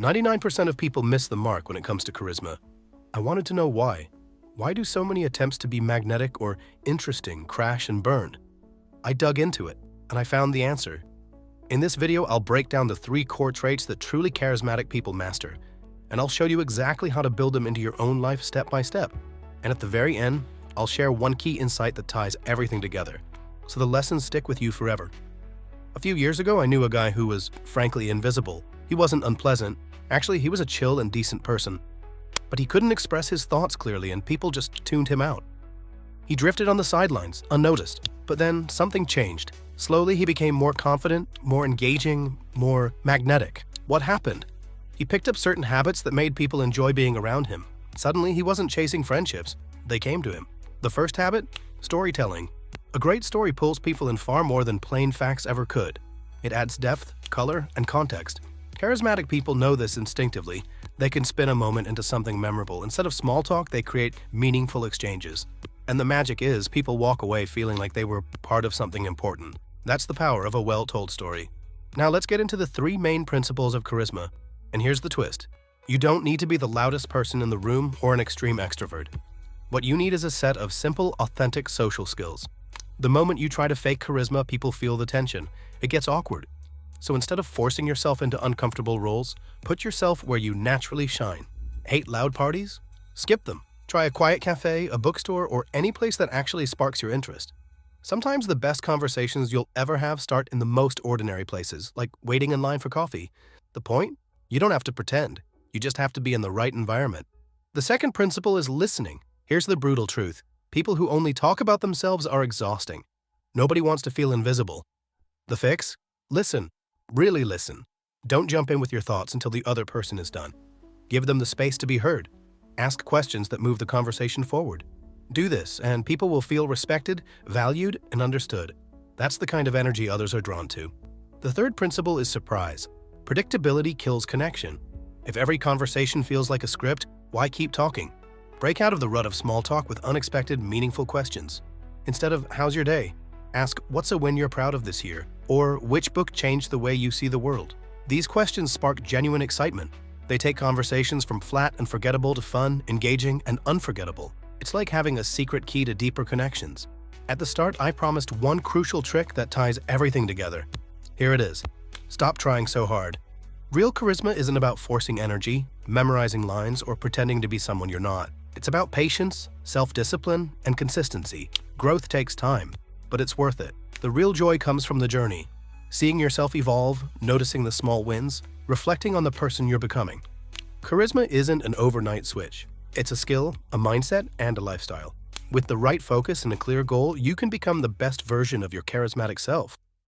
99% of people miss the mark when it comes to charisma. I wanted to know why. Why do so many attempts to be magnetic or interesting crash and burn? I dug into it, and I found the answer. In this video, I'll break down the 3 core traits that truly charismatic people master, and I'll show you exactly how to build them into your own life step by step. And at the very end, I'll share one key insight that ties everything together, so the lessons stick with you forever. A few years ago, I knew a guy who was, frankly, invisible. He wasn't unpleasant. Actually, he was a chill and decent person. But he couldn't express his thoughts clearly, and people just tuned him out. He drifted on the sidelines, unnoticed. But then something changed. Slowly, he became more confident, more engaging, more magnetic. What happened? He picked up certain habits that made people enjoy being around him. Suddenly, he wasn't chasing friendships. They came to him. The first habit? Storytelling. A great story pulls people in far more than plain facts ever could. It adds depth, color, and context. Charismatic people know this instinctively. They can spin a moment into something memorable. Instead of small talk, they create meaningful exchanges. And the magic is, people walk away feeling like they were part of something important. That's the power of a well-told story. Now let's get into the 3 main principles of charisma. And here's the twist. You don't need to be the loudest person in the room or an extreme extrovert. What you need is a set of simple, authentic social skills. The moment you try to fake charisma, people feel the tension. It gets awkward. So instead of forcing yourself into uncomfortable roles, put yourself where you naturally shine. Hate loud parties? Skip them. Try a quiet cafe, a bookstore, or any place that actually sparks your interest. Sometimes the best conversations you'll ever have start in the most ordinary places, like waiting in line for coffee. The point? You don't have to pretend. You just have to be in the right environment. The second principle is listening. Here's the brutal truth. People who only talk about themselves are exhausting. Nobody wants to feel invisible. The fix? Listen. Really listen. Don't jump in with your thoughts until the other person is done. Give them the space to be heard. Ask questions that move the conversation forward. Do this, and people will feel respected, valued, and understood. That's the kind of energy others are drawn to. The third principle is surprise. Predictability kills connection. If every conversation feels like a script, why keep talking? Break out of the rut of small talk with unexpected, meaningful questions. Instead of, how's your day? Ask, what's a win you're proud of this year? Or, which book changed the way you see the world? These questions spark genuine excitement. They take conversations from flat and forgettable to fun, engaging, and unforgettable. It's like having a secret key to deeper connections. At the start, I promised one crucial trick that ties everything together. Here it is. Stop trying so hard. Real charisma isn't about forcing energy, memorizing lines, or pretending to be someone you're not. It's about patience, self-discipline, and consistency. Growth takes time, but it's worth it. The real joy comes from the journey. Seeing yourself evolve, noticing the small wins, reflecting on the person you're becoming. Charisma isn't an overnight switch. It's a skill, a mindset, and a lifestyle. With the right focus and a clear goal, you can become the best version of your charismatic self.